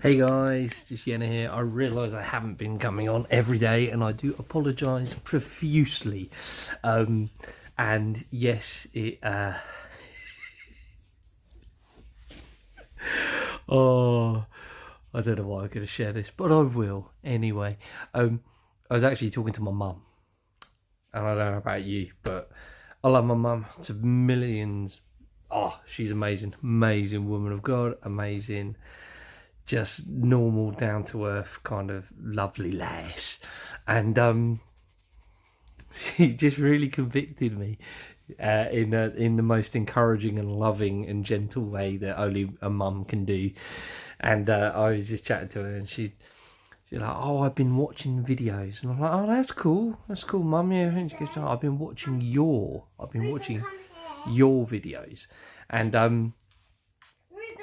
Hey guys, just Yenna here. I realise I haven't been coming on every day and I do apologise profusely. And yes, oh, I don't know why I'm going to share this, but I will anyway. I was actually talking to my mum, and I don't know about you, but I love my mum to millions. Oh, she's amazing, amazing woman of God, amazing, just normal, down to earth, kind of lovely lass, and she just really convicted me in the most encouraging and loving and gentle way that only a mum can do. And I was just chatting to her, and she's like, "Oh, I've been watching videos," and I'm like, "Oh, that's cool, mum." Yeah, and she goes, "Oh, I've been watching your videos," and I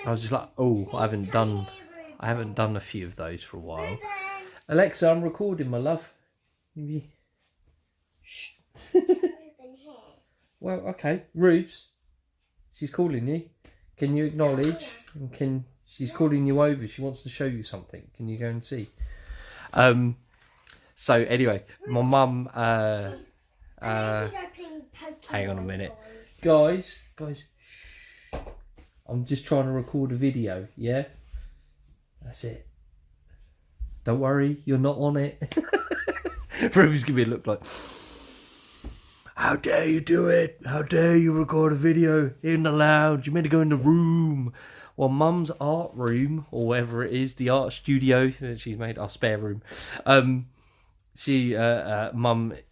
was just like, "Oh, I haven't done a few of those for a while." Alexa, I'm recording, my love. Shh. Well, okay, Rubes, she's calling you. Can you acknowledge? And she's calling you over? She wants to show you something. Can you go and see? So anyway, my mum. Hang on a minute, guys. Shh. I'm just trying to record a video. Yeah, that's it. Don't worry, you're not on it. Ruby's giving me a look like, "How dare you do it? How dare you record a video in the lounge? You meant to go in the room." Well, Mum's art room, or whatever it is, the art studio that she's made, our spare room. Mum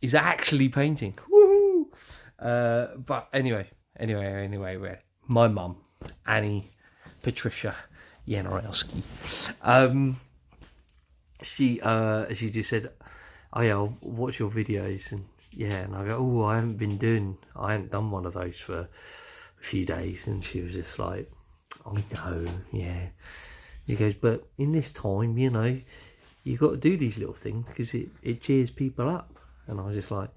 is actually painting. Woo! But anyway, my mum, Annie Patricia Janarowski, she just said, "Oh yeah, I'll watch your videos," and I go, "Oh, I hadn't done one of those for a few days," and she was just like, "I know, yeah." She goes, "But in this time, you got to do these little things because it cheers people up." And I was just like,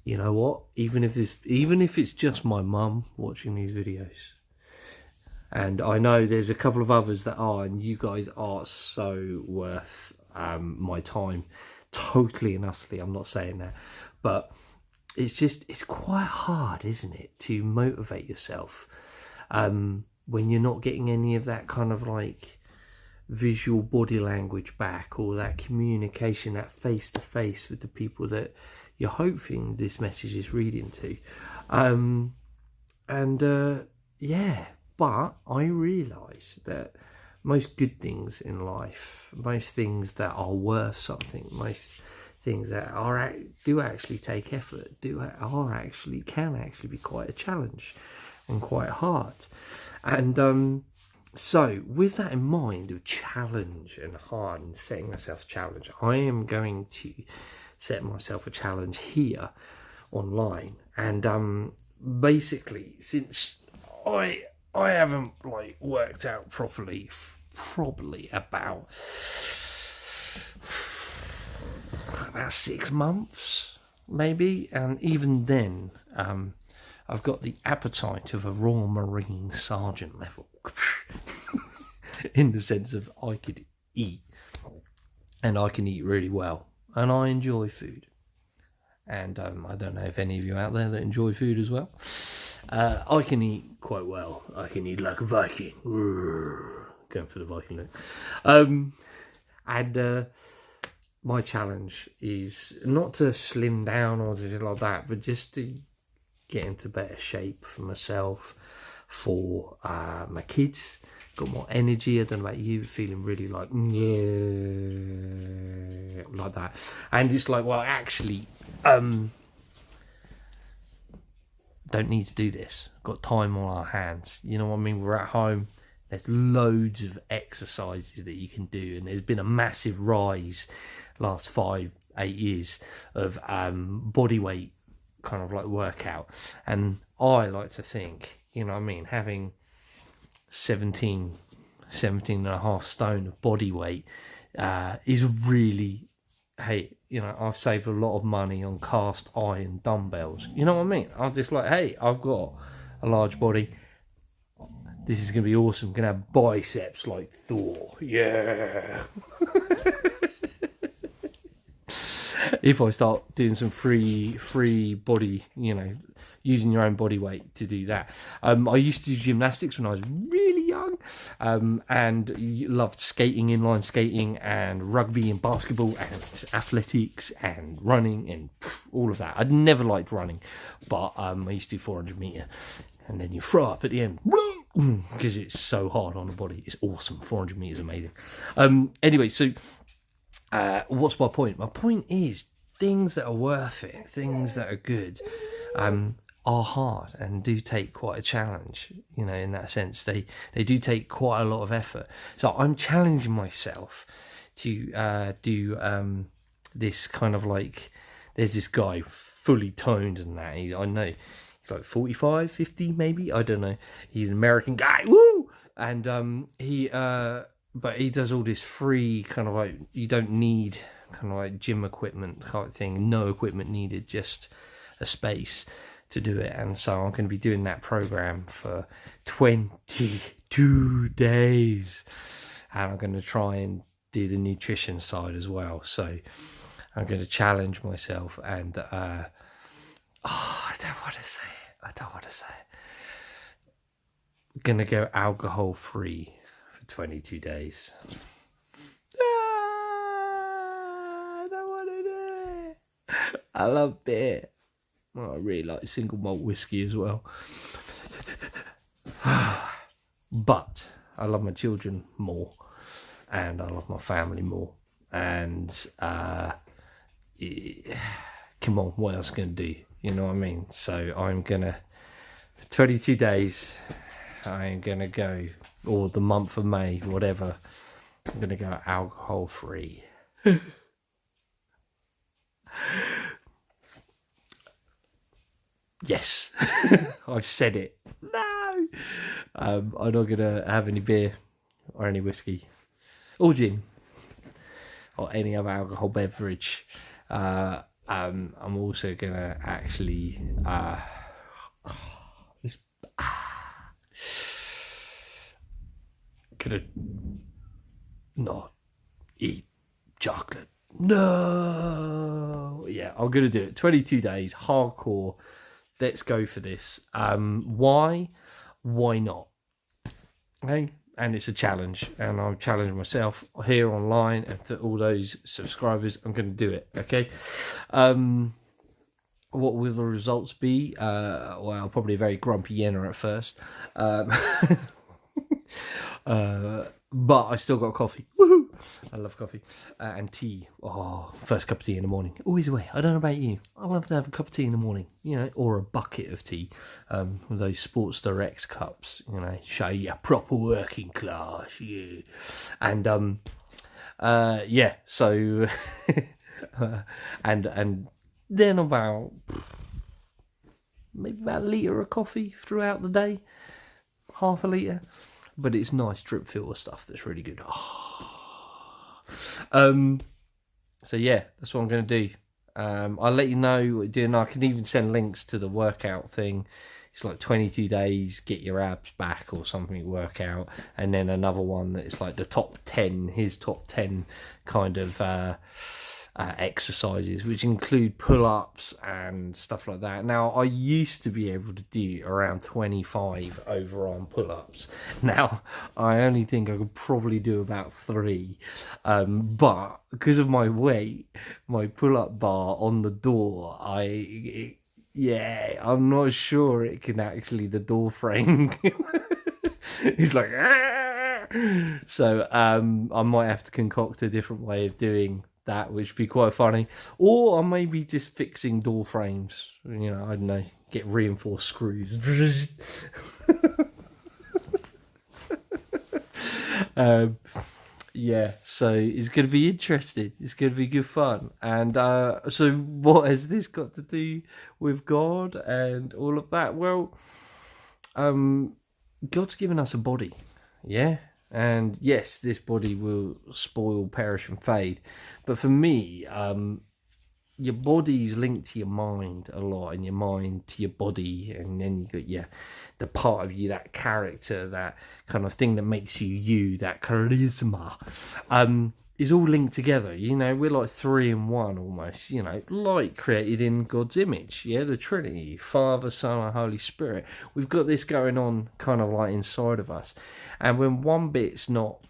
you know what? Even if it's just my mum watching these videos, and I know there's a couple of others that are, and you guys are so worth my time, totally and utterly. I'm not saying that, but it's quite hard, isn't it, to motivate yourself when you're not getting any of that kind of like visual body language back, or that communication, that face to face with the people that you're hoping this message is reading to. But I realise that most good things in life, most things that are worth something, most things that do actually take effort, can actually be quite a challenge and quite hard. And so with that in mind, of challenge and hard and setting myself a challenge, I am going to set myself a challenge here online. And basically, since I haven't worked out properly about 6 months maybe, and even then I've got the appetite of a Royal Marine sergeant level in the sense of I could eat, and I can eat really well, and I enjoy food, and I don't know if any of you out there that enjoy food as well. I can eat quite well. I can eat like a Viking. Going for the Viking look. And my challenge is not to slim down or anything like that, but just to get into better shape for myself, for my kids, got more energy. I don't know about you, feeling really like that. And it's like, well, actually, don't need to do this. Got time on our hands. You know what I mean? We're at home. There's loads of exercises that you can do, and there's been a massive rise last 5-8 years of body weight kind of like workout. And I like to think, you know what I mean, having 17 and a half stone of body weight is really, hey, I've saved a lot of money on cast iron dumbbells. You know what I mean? I'm just like, hey, I've got a large body. This is going to be awesome. Going to have biceps like Thor. Yeah. If I start doing some free body, using your own body weight to do that. I used to do gymnastics when I was really young, and loved skating, inline skating, and rugby and basketball and athletics and running and all of that. I'd never liked running, but I used to do 400 meter, and then you throw up at the end because it's so hard on the body. It's awesome. 400 meters, amazing. Anyway, so what's my point? My point is things that are worth it, things that are good, are hard and do take quite a challenge, in that sense. They do take quite a lot of effort. So I'm challenging myself to do this kind of like, there's this guy fully toned and that, I know, he's like 45, 50 maybe, I don't know. He's an American guy, woo! And but he does all this free kind of like, you don't need kind of like gym equipment type thing, no equipment needed, just a space to do it. And so I'm going to be doing that program for 22 days, and I'm going to try and do the nutrition side as well. So I'm going to challenge myself, and I don't want to say it. I'm going to go alcohol free for 22 days. I don't want to do it. I love beer. Well, I really like single malt whiskey as well. But I love my children more, and I love my family more. And come on, what else can I do? You know what I mean? So I'm gonna, for 22 days, I'm gonna go, or the month of May, whatever, I'm gonna go alcohol free. Yes, I've said it. No, I'm not gonna have any beer or any whiskey or gin or any other alcohol beverage. I'm also gonna actually gonna not eat chocolate. No, yeah, I'm gonna do it. 22 days, hardcore. Let's go for this. Why not? Okay, and it's a challenge, and I'll challenge myself here online, and to all those subscribers, I'm going to do it. Okay. What will the results be? Well, probably a very grumpy Yenna at first, but I still got coffee. Woohoo! I love coffee and tea. Oh, first cup of tea in the morning, always away. I don't know about you. I love to have a cup of tea in the morning, or a bucket of tea, with those Sports Direct cups. Show you proper working class, yeah. And yeah. So and then about maybe about a litre of coffee throughout the day, half a litre. But it's nice drip filter stuff that's really good. So yeah, that's what I'm going to do. I'll let you know what we're doing. I can even send links to the workout thing. It's like 22 days, get your abs back or something workout. And then another one that is like the top 10, his top 10 kind of exercises, which include pull-ups and stuff like that. Now, I used to be able to do around 25 overarm pull-ups. Now, I only think I could probably do about 3. But because of my weight, my pull-up bar on the door, I'm not sure it can actually, the door frame. It's like, so I might have to concoct a different way of doing that, which would be quite funny. Or I may be just fixing door frames, I don't know, get reinforced screws. Yeah, so it's going to be interesting. It's going to be good fun. And so what has this got to do with God and all of that? Well, God's given us a body, yeah? And yes, this body will spoil, perish and fade. But for me, your body's linked to your mind a lot, and your mind to your body, and then you got the part of you, that character, that kind of thing that makes you you, that charisma, is all linked together. We're like 3 in 1 almost. Like created in God's image. The Trinity, Father, Son, and Holy Spirit. We've got this going on kind of like inside of us, and when one bit's not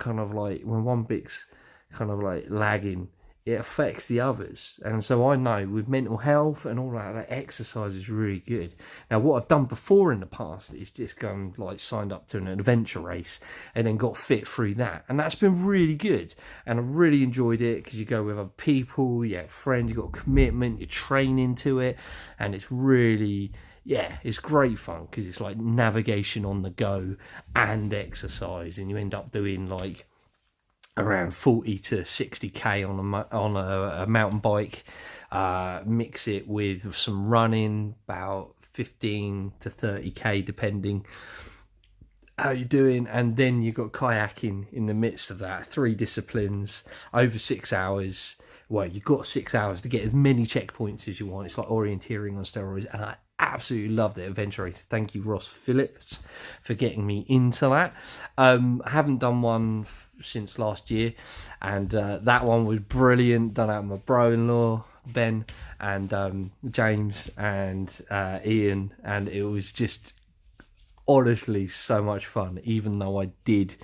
when one bit's kind of like lagging, it affects the others. And so I know with mental health and all that exercise is really good. Now, what I've done before in the past is just gone like signed up to an adventure race and then got fit through that, and that's been really good. And I really enjoyed it because you go with other people, you have friends, you got commitment, you're training to it, and it's really, it's great fun because it's like navigation on the go and exercise, and you end up doing like around 40 to 60k on a mountain bike. Mix it with some running, about 15 to 30k depending how you're doing, and then you've got kayaking in the midst of that. 3 disciplines over 6 hours. Well, you've got 6 hours to get as many checkpoints as you want. It's like orienteering on steroids, and I absolutely loved it. Adventure Race. Thank you, Ross Phillips, for getting me into that. I haven't done one since last year, and that one was brilliant. Done out with my bro-in-law Ben and James and Ian, and it was just honestly so much fun. Even though I did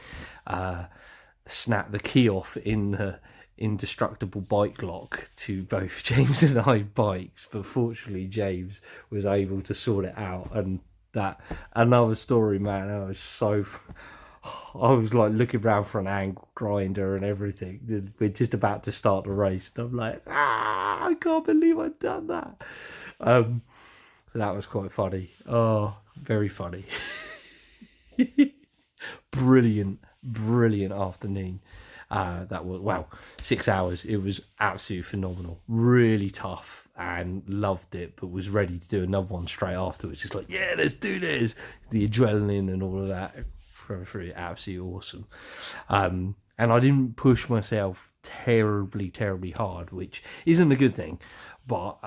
snap the key off in the indestructible bike lock to both James and I bikes, but fortunately James was able to sort it out. And that, another story, man. I was like looking around for an angle grinder and everything. We're just about to start the race, and I'm like, I can't believe I've done that. So that was quite funny. Oh, very funny. Brilliant afternoon. That was 6 hours. It was absolutely phenomenal, really tough, and loved it, but was ready to do another one straight afterwards. Just like, let's do this. The adrenaline and all of that, pretty absolutely awesome. And I didn't push myself terribly hard, which isn't a good thing, but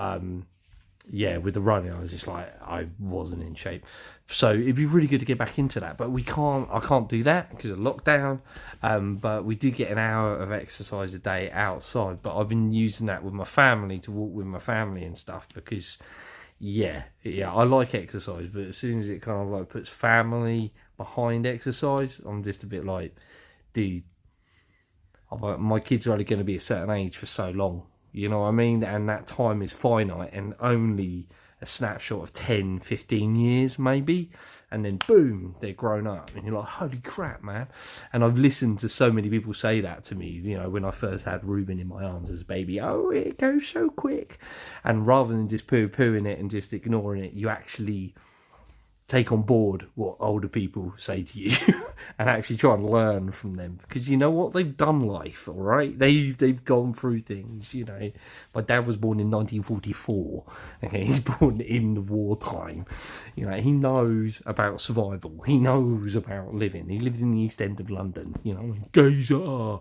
with the running, I was just like, I wasn't in shape. So it'd be really good to get back into that, but I can't do that because of lockdown. But we do get an hour of exercise a day outside, but I've been using that with my family, to walk with my family and stuff, because I like exercise, but as soon as it kind of like puts family behind exercise, I'm just a bit like, dude, my kids are only going to be a certain age for so long. You know what I mean? And that time is finite, and only a snapshot of 10, 15 years maybe. And then boom, they're grown up. And you're like, holy crap, man. And I've listened to so many people say that to me, when I first had Ruben in my arms as a baby. Oh, it goes so quick. And rather than just poo-pooing it and just ignoring it, you actually take on board what older people say to you and actually try and learn from them, because you know what, they've done life, all right, they've gone through things. My dad was born in 1944. Okay, he's born in the wartime. He knows about survival, he knows about living. He lived in the East End of London, geezer.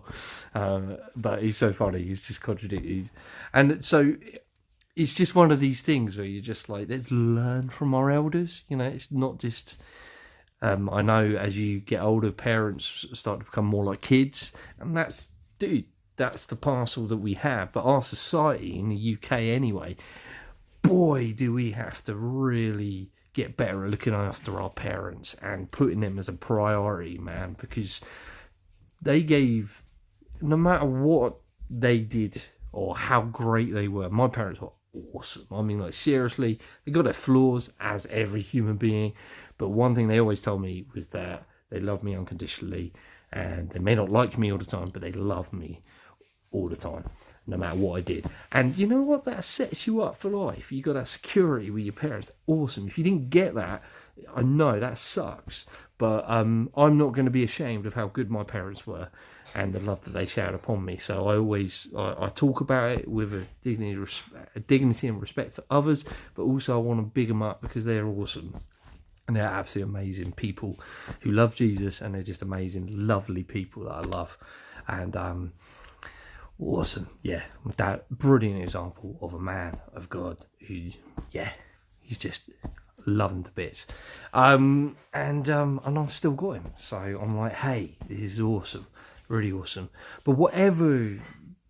But he's so funny, he's just contradicted. And so it's just one of these things where you're just like, let's learn from our elders. It's not just, I know as you get older, parents start to become more like kids. And that's the parcel that we have. But our society in the UK anyway, boy, do we have to really get better at looking after our parents and putting them as a priority, man. Because they gave, no matter what they did or how great they were, my parents were awesome. I mean, like, seriously, they got their flaws as every human being, but one thing they always told me was that they love me unconditionally, and they may not like me all the time, but they love me all the time, no matter what I did. And you know what? That sets you up for life. You got that security with your parents. Awesome. If you didn't get that, I know that sucks, but I'm not going to be ashamed of how good my parents were and the love that they showered upon me. So I talk about it with a dignity and respect for others, but also I want to big them up because they're awesome. And they're absolutely amazing people who love Jesus, and they're just amazing, lovely people that I love. And awesome. Yeah, that brilliant example of a man of God who, he's just loving to bits. And I've still got him, so I'm like, hey, this is awesome, really awesome. But whatever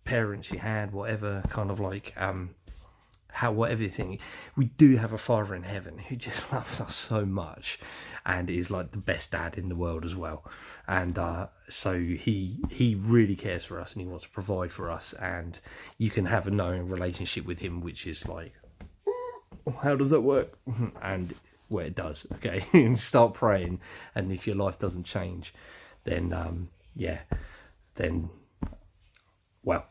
parents you had, whatever kind of like whatever you think, we do have a Father in heaven who just loves us so much and is like the best dad in the world as well. And so he really cares for us and he wants to provide for us, and you can have a knowing relationship with him, which is like, how does that work? And well, it does. Okay. And start praying, and if your life doesn't change, then well,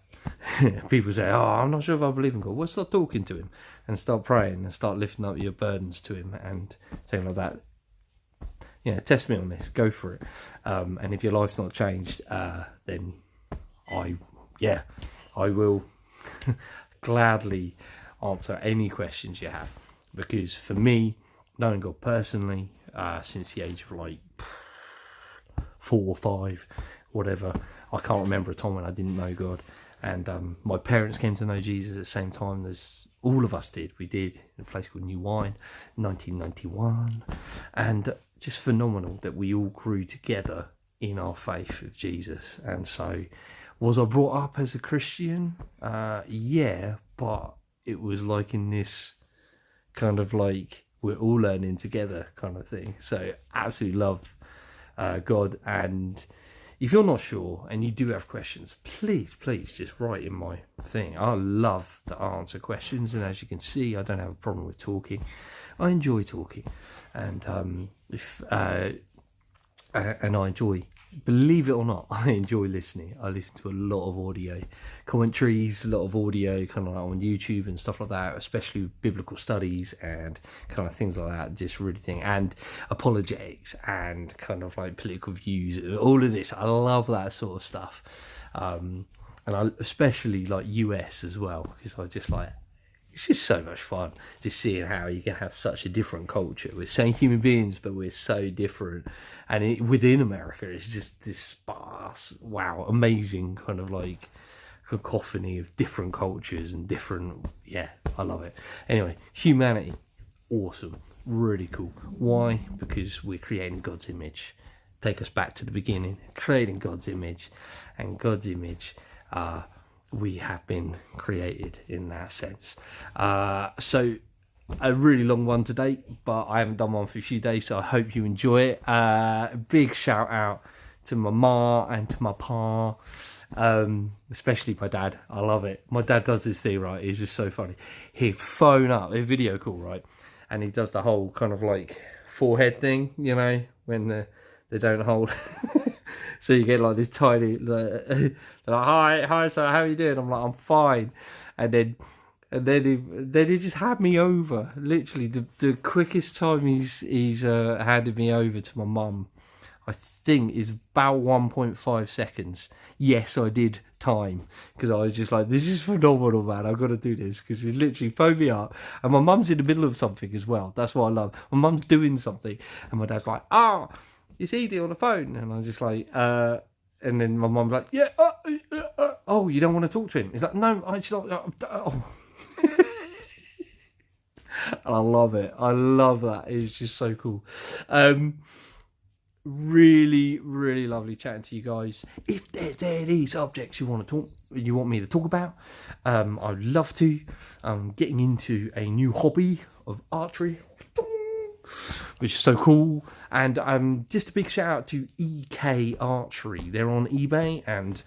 people say, oh, I'm not sure if I believe in God. Well, start talking to him and start praying and start lifting up your burdens to him and things like that. Yeah, test me on this, go for it. And if your life's not changed, then I will gladly answer any questions you have. Because for me, knowing God personally, since the age of like 4 or 5, whatever, I can't remember a time when I didn't know God. And my parents came to know Jesus at the same time as all of us did. We did, in a place called New Wine, 1991. And just phenomenal that we all grew together in our faith of Jesus. And so, was I brought up as a Christian? Yeah, but it was like in this kind of like, we're all learning together kind of thing. So, absolutely love God. And if you're not sure and you do have questions, please just write in my thing. I love to answer questions, and as you can see, I don't have a problem with talking. I enjoy talking, and I enjoy, believe it or not, I enjoy listening. I listen to a lot of audio commentaries, a lot of audio kind of like on YouTube and stuff like that, especially biblical studies and kind of things like that, just really think, and apologetics and kind of like political views, all of this. I love that sort of stuff. And I especially like US as well, because I just like, it's just so much fun just seeing how you can have such a different culture. We're same human beings, but we're so different. And within America, it's just this sparse, wow, amazing kind of like cacophony of different cultures and different, I love it. Anyway, humanity, awesome, really cool. Why? Because we're creating God's image. Take us back to the beginning, creating God's image, and God's image, we have been created in that sense. So a really long one today, but I haven't done one for a few days, so I hope you enjoy it. Big shout out to my ma and to my pa, especially my dad. I love it. My dad does this thing, right? It's just so funny. He'd phone up, a video call, right? And he does the whole kind of like forehead thing, you know, when they don't hold. So you get like this tiny, like, hi, so how are you doing? I'm like, I'm fine. And then he just had me over. Literally, the quickest time he's handed me over to my mum, I think, is about 1.5 seconds. Yes, I did time, because I was just like, this is phenomenal, man. I've got to do this, because he literally phoned me up, and my mum's in the middle of something as well. That's what I love. My mum's doing something, and my dad's like, it's Edie on the phone, and I was just like, and then my mum's like, oh, you don't want to talk to him? He's like, no, I just, oh. And I love it. I love that. It's just so cool. Really, really lovely chatting to you guys. If there's any subjects you want me to talk about, I'd love to. I'm getting into a new hobby of archery, which is so cool. And just a big shout out to EK Archery. They're on eBay, and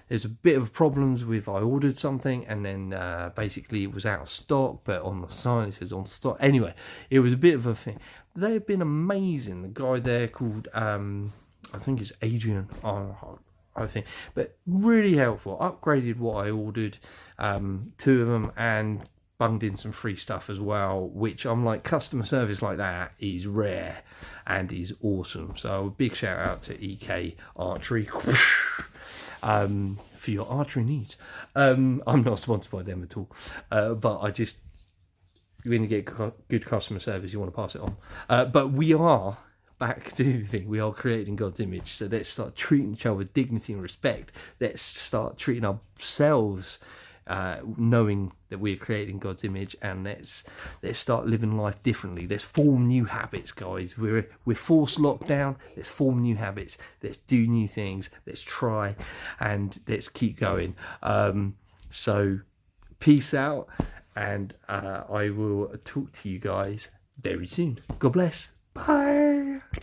there's a bit of problems with, I ordered something and then basically it was out of stock, but on the sign it says on stock. Anyway, it was a bit of a thing. They've been amazing. The guy there called, I think it's Adrian, I think, but really helpful. Upgraded what I ordered, 2 of them, and bunged in some free stuff as well, which I'm like, customer service like that is rare and is awesome. So a big shout out to EK Archery for your archery needs. I'm not sponsored by them at all, but I just, when you get good customer service, you want to pass it on. But we are back to the thing. We are created in God's image, so let's start treating each other with dignity and respect. Let's start treating ourselves knowing that we are created in God's image, and let's start living life differently. Let's form new habits, guys. We're forced lockdown. Let's form new habits. Let's do new things. Let's try, and let's keep going. So peace out, and I will talk to you guys very soon. God bless. Bye.